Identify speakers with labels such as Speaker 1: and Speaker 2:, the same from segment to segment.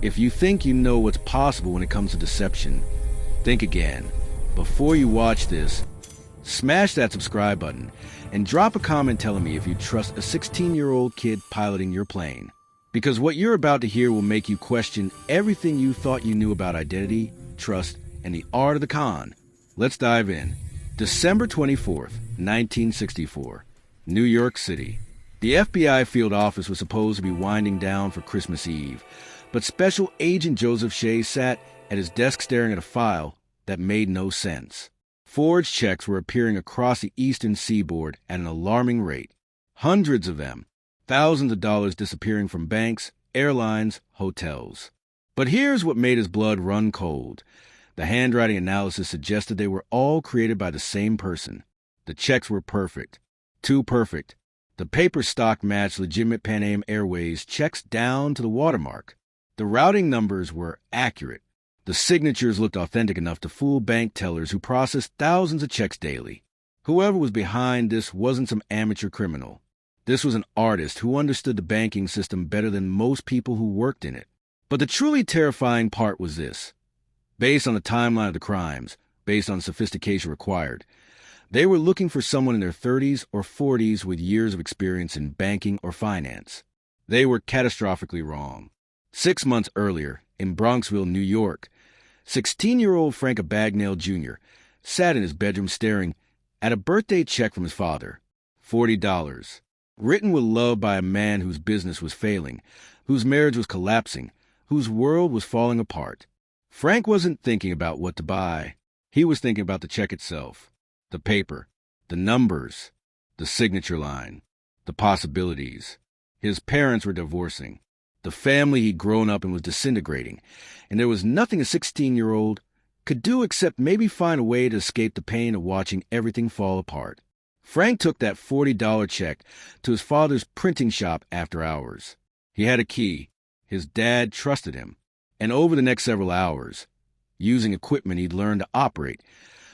Speaker 1: If you think you know what's possible when it comes to deception, think again. Before you watch this, smash that subscribe button and drop a comment telling me if you trust a 16-year-old kid piloting your plane. Because what you're about to hear will make you question everything you thought you knew about identity, trust, and the art of the con. Let's dive in. December 24th, 1964, New York City. The FBI field office was supposed to be winding down for Christmas Eve, but Special Agent Joseph Shea sat at his desk staring at a file that made no sense. Forged checks were appearing across the eastern seaboard at an alarming rate. Hundreds of them. Thousands of dollars disappearing from banks, airlines, hotels. But here's what made his blood run cold. The handwriting analysis suggested they were all created by the same person. The checks were perfect. Too perfect. The paper stock matched legitimate Pan Am Airways checks down to the watermark. The routing numbers were accurate. The signatures looked authentic enough to fool bank tellers who processed thousands of checks daily. Whoever was behind this wasn't some amateur criminal. This was an artist who understood the banking system better than most people who worked in it. But the truly terrifying part was this. Based on the timeline of the crimes, based on sophistication required, they were looking for someone in their 30s or 40s with years of experience in banking or finance. They were catastrophically wrong. 6 months earlier, in Bronxville, New York, 16-year-old Frank ABAGNALE Jr. sat in his bedroom staring at a birthday check from his father, $40, written with love by a man whose business was failing, whose marriage was collapsing, whose world was falling apart. Frank wasn't thinking about what to buy. He was thinking about the check itself, the paper, the numbers, the signature line, the possibilities. His parents were divorcing. The family he'd grown up in was disintegrating, and there was nothing a 16-year-old could do except maybe find a way to escape the pain of watching everything fall apart. Frank took that $40 check to his father's printing shop after hours. He had a key. His dad trusted him. And over the next several hours, using equipment he'd learned to operate,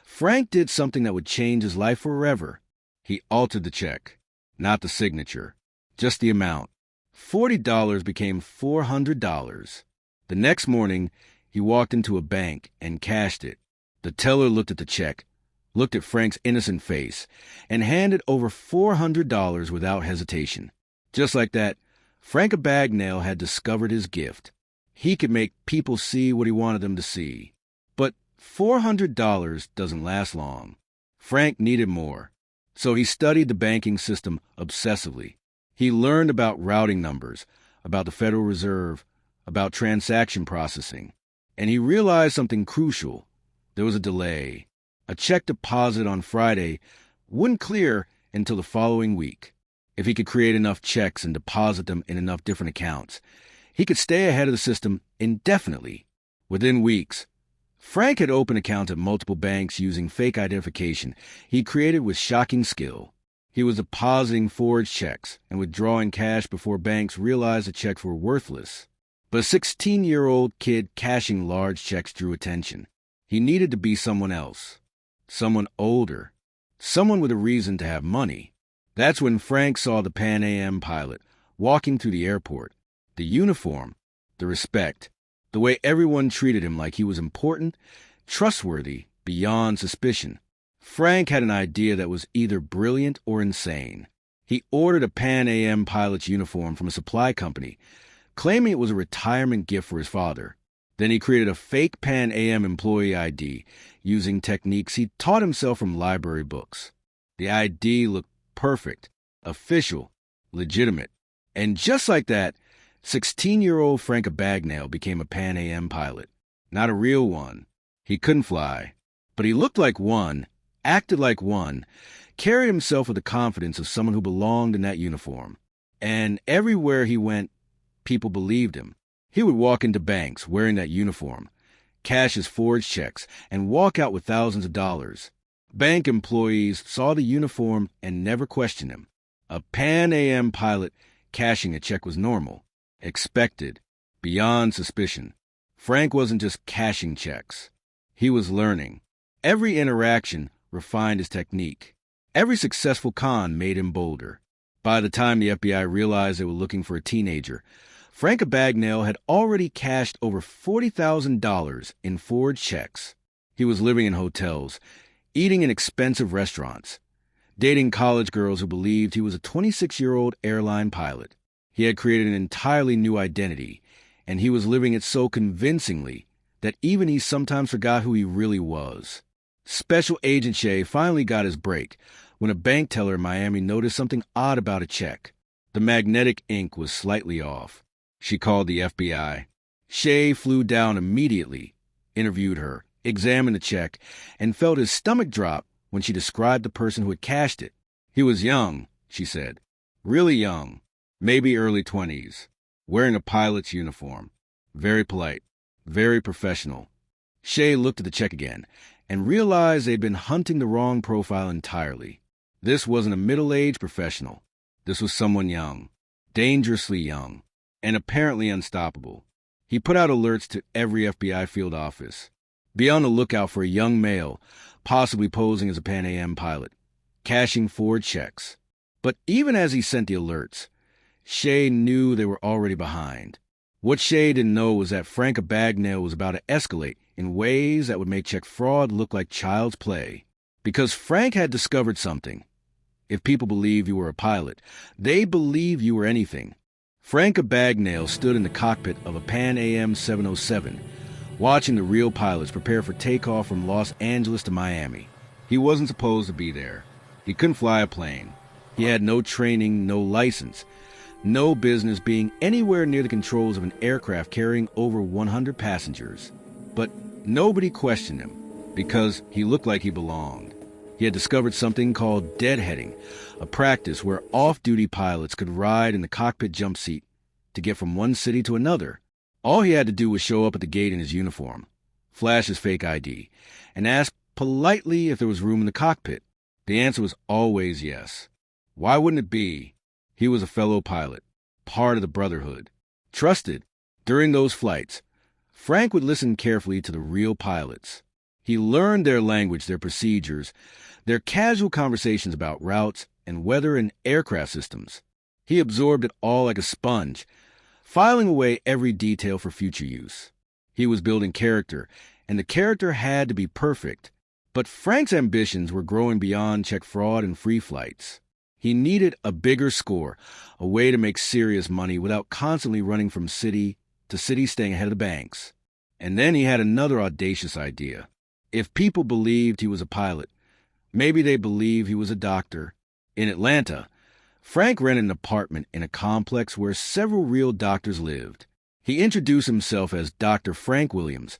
Speaker 1: Frank did something that would change his life forever. He altered the check, not the signature, just the amount. $40 became $400. The next morning, he walked into a bank and cashed it. The teller looked at the check, looked at Frank's innocent face, and handed over $400 without hesitation. Just like that, Frank ABAGNALE had discovered his gift. He could make people see what he wanted them to see. But $400 doesn't last long. Frank needed more. So he studied the banking system obsessively. He learned about routing numbers, about the Federal Reserve, about transaction processing. And he realized something crucial. There was a delay. A check deposited on Friday wouldn't clear until the following week. If he could create enough checks and deposit them in enough different accounts, he could stay ahead of the system indefinitely. Within weeks, Frank had opened accounts at multiple banks using fake identification he created with shocking skill. He was depositing forged checks and withdrawing cash before banks realized the checks were worthless. But a 16-year-old kid cashing large checks drew attention. He needed to be someone else, someone older, someone with a reason to have money. That's when Frank saw the Pan Am pilot walking through the airport. The uniform, the respect, the way everyone treated him like he was important, trustworthy, beyond suspicion. Frank had an idea that was either brilliant or insane. He ordered a Pan Am pilot's uniform from a supply company, claiming it was a retirement gift for his father. Then he created a fake Pan Am employee ID using techniques he taught himself from library books. The ID looked perfect, official, legitimate. And just like that, 16-year-old Frank ABAGNALE became a Pan Am pilot. Not a real one. He couldn't fly. But he looked like one, acted like one, carried himself with the confidence of someone who belonged in that uniform. And everywhere he went, people believed him. He would walk into banks wearing that uniform, cash his forged checks, and walk out with thousands of dollars. Bank employees saw the uniform and never questioned him. A Pan Am pilot cashing a check was normal, expected, beyond suspicion. Frank wasn't just cashing checks. He was learning. Every interaction refined his technique. Every successful con made him bolder. By the time the FBI realized they were looking for a teenager, Frank Abagnale had already cashed over $40,000 in forged checks. He was living in hotels, eating in expensive restaurants, dating college girls who believed he was a 26-year-old airline pilot. He had created an entirely new identity, and he was living it so convincingly that even he sometimes forgot who he really was. Special Agent Shea finally got his break when a bank teller in Miami noticed something odd about a check. The magnetic ink was slightly off. She called the FBI. Shea flew down immediately, interviewed her, examined the check, and felt his stomach drop when she described the person who had cashed it. He was young, she said. Really young, maybe early 20s, wearing a pilot's uniform. Very polite, very professional. Shea looked at the check again and realized they'd been hunting the wrong profile entirely. This wasn't a middle-aged professional. This was someone young, dangerously young, and apparently unstoppable. He put out alerts to every FBI field office. Be on the lookout for a young male, possibly posing as a Pan Am pilot, cashing forged checks. But even as he sent the alerts, Shea knew they were already behind. What Shea didn't know was that Frank Abagnale was about to escalate in ways that would make check fraud look like child's play. Because Frank had discovered something. If people believe you were a pilot, they believe you were anything. Frank Abagnale stood in the cockpit of a Pan Am 707, watching the real pilots prepare for takeoff from Los Angeles to Miami. He wasn't supposed to be there. He couldn't fly a plane. He had no training, no license, no business being anywhere near the controls of an aircraft carrying over 100 passengers. But nobody questioned him because he looked like he belonged. He had discovered something called deadheading, a practice where off-duty pilots could ride in the cockpit jump seat to get from one city to another. All he had to do was show up at the gate in his uniform, flash his fake ID, and ask politely if there was room in the cockpit. The answer was always yes. Why wouldn't it be? He was a fellow pilot, part of the brotherhood, trusted. During those flights, Frank would listen carefully to the real pilots. He learned their language, their procedures, their casual conversations about routes and weather and aircraft systems. He absorbed it all like a sponge, filing away every detail for future use. He was building character, and the character had to be perfect. But Frank's ambitions were growing beyond check fraud and free flights. He needed a bigger score, a way to make serious money without constantly running from city to city staying ahead of the banks. And then he had another audacious idea. If people believed he was a pilot, maybe they believed he was a doctor. In Atlanta, Frank rented an apartment in a complex where several real doctors lived. He introduced himself as Dr. Frank Williams,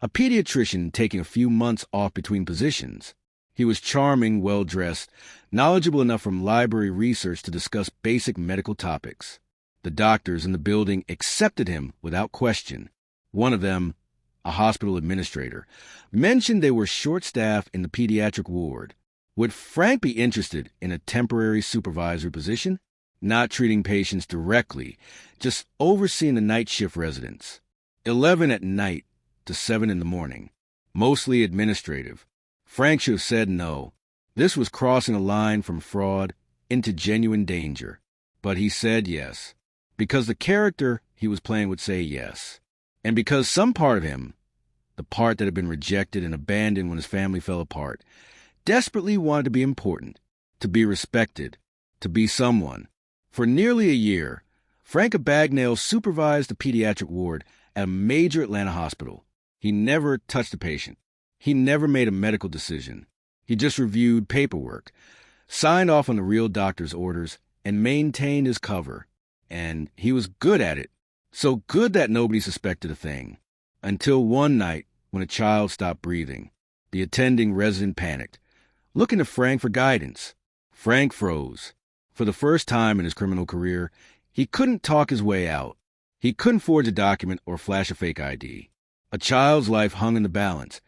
Speaker 1: a pediatrician taking a few months off between positions. He was charming, well-dressed, knowledgeable enough from library research to discuss basic medical topics. The doctors in the building accepted him without question. One of them, a hospital administrator, mentioned they were short-staffed in the pediatric ward. Would Frank be interested in a temporary supervisory position? Not treating patients directly, just overseeing the night shift residents. 11 at night to 7 in the morning. Mostly administrative. Frank should have said no. This was crossing a line from fraud into genuine danger. But he said yes. Because the character he was playing would say yes. And because some part of him, the part that had been rejected and abandoned when his family fell apart, desperately wanted to be important, to be respected, to be someone. For nearly a year, Frank Abagnale supervised the pediatric ward at a major Atlanta hospital. He never touched a patient. He never made a medical decision. He just reviewed paperwork, signed off on the real doctor's orders, and maintained his cover. And he was good at it. So good that nobody suspected a thing. Until one night when a child stopped breathing. The attending resident panicked, looking to Frank for guidance. Frank froze. For the first time in his criminal career, he couldn't talk his way out. He couldn't forge a document or flash a fake ID. A child's life hung in the balance,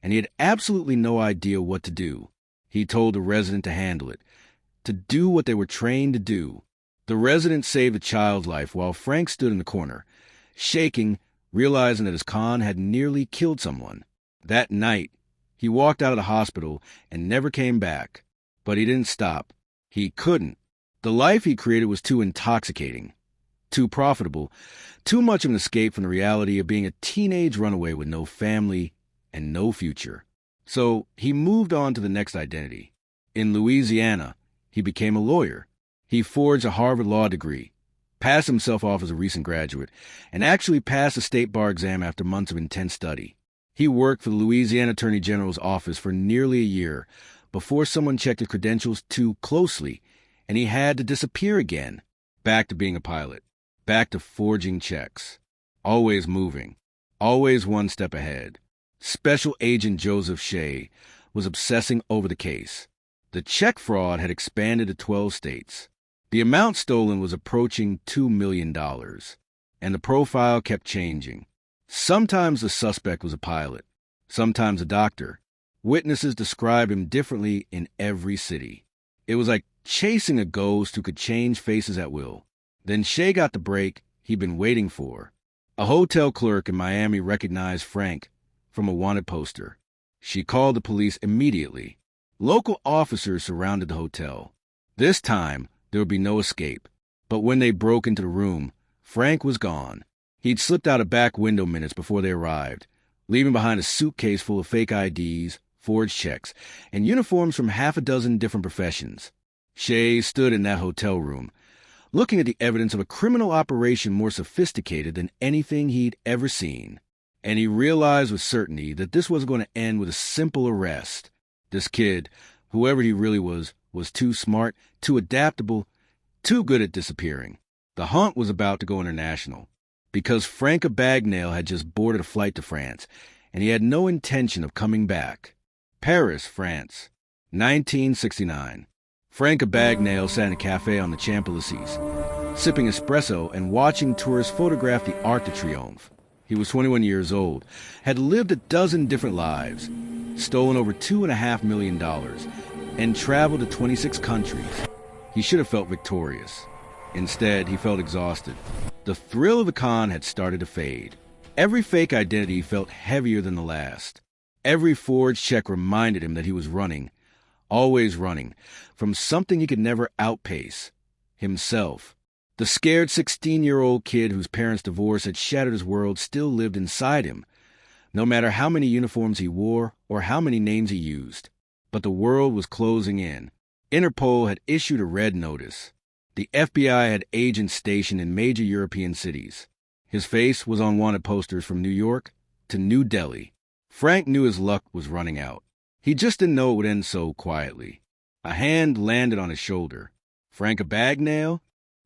Speaker 1: and he had absolutely no idea what to do. He told the resident to handle it, to do what they were trained to do. The resident saved the child's life while Frank stood in the corner, shaking, realizing that his con had nearly killed someone. That night, he walked out of the hospital and never came back. But he didn't stop. He couldn't. The life he created was too intoxicating. too profitable, too much of an escape from the reality of being a teenage runaway with no family and no future. So he moved on to the next identity. In Louisiana, he became a lawyer. He forged a Harvard law degree, passed himself off as a recent graduate, and actually passed the state bar exam after months of intense study. He worked for the Louisiana Attorney General's office for nearly a year before someone checked his credentials too closely, and he had to disappear again. Back to being a pilot, back to forging checks, always moving, always one step ahead. Special Agent Joseph Shea was obsessing over the case. The check fraud had expanded to 12 states. The amount stolen was approaching $2 million, and the profile kept changing. Sometimes the suspect was a pilot, sometimes a doctor. Witnesses described him differently in every city. It was like chasing a ghost who could change faces at will. Then Shea got the break he'd been waiting for. A hotel clerk in Miami recognized Frank from a wanted poster. She called the police immediately. Local officers surrounded the hotel. This time, there would be no escape. But when they broke into the room, Frank was gone. He'd slipped out a back window minutes before they arrived, leaving behind a suitcase full of fake IDs, forged checks, and uniforms from half a dozen different professions. Shea stood in that hotel room, looking at the evidence of a criminal operation more sophisticated than anything he'd ever seen. And he realized with certainty that this wasn't going to end with a simple arrest. This kid, whoever he really was too smart, too adaptable, too good at disappearing. The hunt was about to go international, because Frank Abagnale had just boarded a flight to France, and he had no intention of coming back. Paris, France, 1969. Frank Abagnale sat in a cafe on the Champs-Élysées, sipping espresso and watching tourists photograph the Arc de Triomphe. He was 21 years old, had lived a dozen different lives, stolen over $2.5 million, and traveled to 26 countries. He should have felt victorious. Instead, he felt exhausted. The thrill of the con had started to fade. Every fake identity felt heavier than the last. Every forged check reminded him that he was running, always running, from something he could never outpace, himself. The scared 16-year-old kid whose parents' divorce had shattered his world still lived inside him, no matter how many uniforms he wore or how many names he used. But the world was closing in. Interpol had issued a red notice. The FBI had agents stationed in major European cities. His face was on wanted posters from New York to New Delhi. Frank knew his luck was running out. He just didn't know it would end so quietly. A hand landed on his shoulder. Frank Abagnale?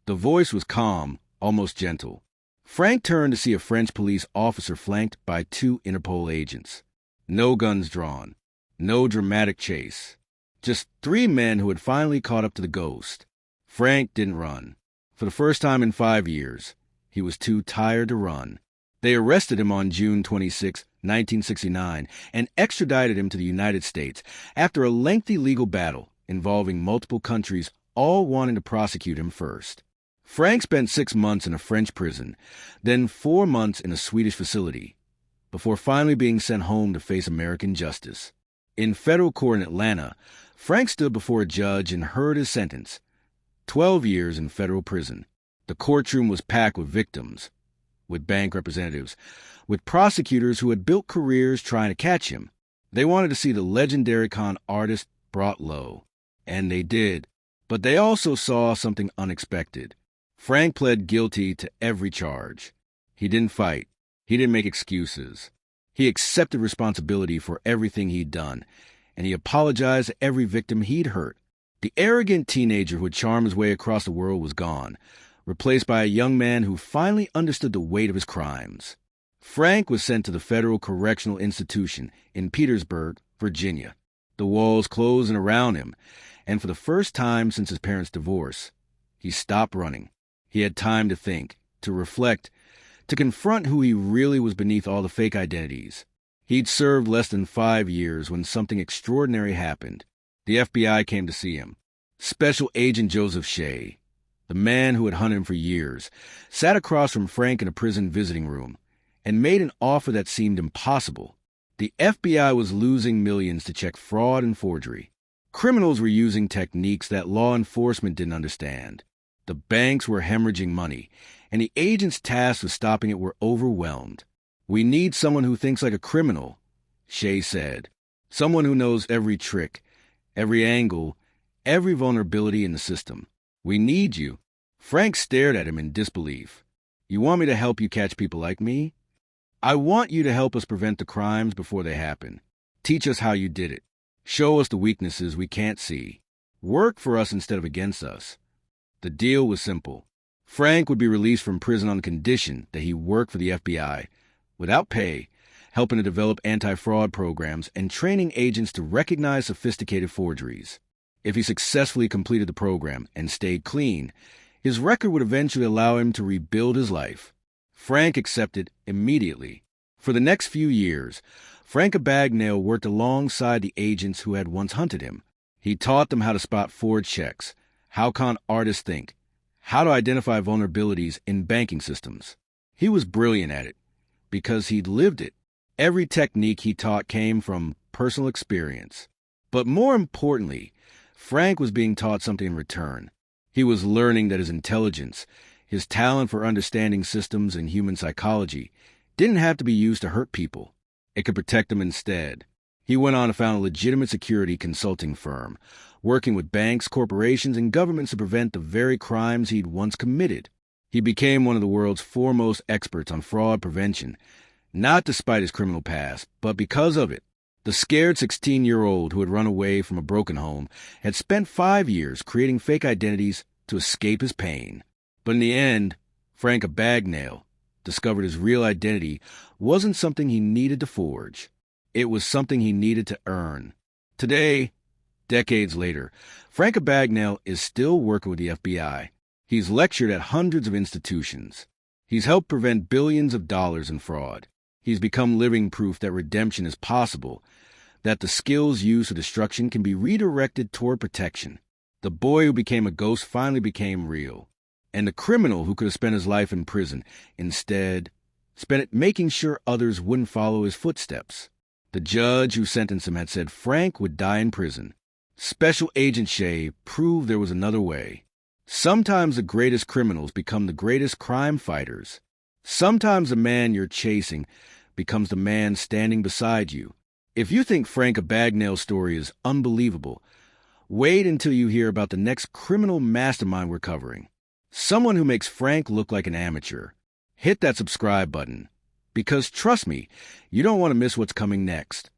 Speaker 1: The voice was calm, almost gentle. Frank turned to see a French police officer flanked by 2 Interpol agents. No guns drawn. No dramatic chase. Just 3 men who had finally caught up to the ghost. Frank didn't run. For the first time in 5 years, he was too tired to run. They arrested him on June 26, 1969, and extradited him to the United States after a lengthy legal battle involving multiple countries, all wanting to prosecute him first. Frank spent 6 months in a French prison, then 4 months in a Swedish facility, before finally being sent home to face American justice. In federal court in Atlanta, Frank stood before a judge and heard his sentence: 12 years in federal prison. The courtroom was packed with victims, with bank representatives, with prosecutors who had built careers trying to catch him. They wanted to see the legendary con artist brought low. And they did. But they also saw something unexpected. Frank pled guilty to every charge. He didn't fight. He didn't make excuses. He accepted responsibility for everything he'd done, and he apologized to every victim he'd hurt. The arrogant teenager who had charmed his way across the world was gone, replaced by a young man who finally understood the weight of his crimes. Frank was sent to the Federal Correctional Institution in Petersburg, Virginia. The walls closed in around him, and for the first time since his parents' divorce, he stopped running. He had time to think, to reflect, to confront who he really was beneath all the fake identities. He'd served less than 5 years when something extraordinary happened. The FBI came to see him. Special Agent Joseph Shea, the man who had hunted him for years, sat across from Frank in a prison visiting room and made an offer that seemed impossible. The FBI was losing millions to check fraud and forgery. Criminals were using techniques that law enforcement didn't understand. The banks were hemorrhaging money, and the agents tasked with stopping it were overwhelmed. "We need someone who thinks like a criminal," Shay said. "Someone who knows every trick, every angle, every vulnerability in the system. We need you." Frank stared at him in disbelief. "You want me to help you catch people like me?" "I want you to help us prevent the crimes before they happen. Teach us how you did it. Show us the weaknesses we can't see. Work for us instead of against us." The deal was simple. Frank would be released from prison on condition that he work for the FBI, without pay, helping to develop anti-fraud programs and training agents to recognize sophisticated forgeries. If he successfully completed the program and stayed clean, his record would eventually allow him to rebuild his life. Frank accepted immediately. For the next few years, Frank Abagnale worked alongside the agents who had once hunted him. He taught them how to spot forged checks, how con artists think, how to identify vulnerabilities in banking systems. He was brilliant at it because he'd lived it. Every technique he taught came from personal experience. But more importantly, Frank was being taught something in return. He was learning that his intelligence, his talent for understanding systems and human psychology, didn't have to be used to hurt people. It could protect them instead. He went on to found a legitimate security consulting firm, working with banks, corporations, and governments to prevent the very crimes he'd once committed. He became one of the world's foremost experts on fraud prevention, not despite his criminal past, but because of it. The scared 16-year-old who had run away from a broken home had spent 5 years creating fake identities to escape his pain. But in the end, Frank Abagnale discovered his real identity wasn't something he needed to forge. It was something he needed to earn. Today, decades later, Frank Abagnale is still working with the FBI. He's lectured at hundreds of institutions. He's helped prevent billions of dollars in fraud. He's become living proof that redemption is possible, that the skills used for destruction can be redirected toward protection. The boy who became a ghost finally became real. And the criminal who could have spent his life in prison instead spent it making sure others wouldn't follow his footsteps. The judge who sentenced him had said Frank would die in prison. Special Agent Shay proved there was another way. Sometimes the greatest criminals become the greatest crime fighters. Sometimes the man you're chasing becomes the man standing beside you. If you think Frank Abagnale's story is unbelievable, wait until you hear about the next criminal mastermind we're covering. Someone who makes Frank look like an amateur. Hit that subscribe button, because trust me, you don't want to miss what's coming next.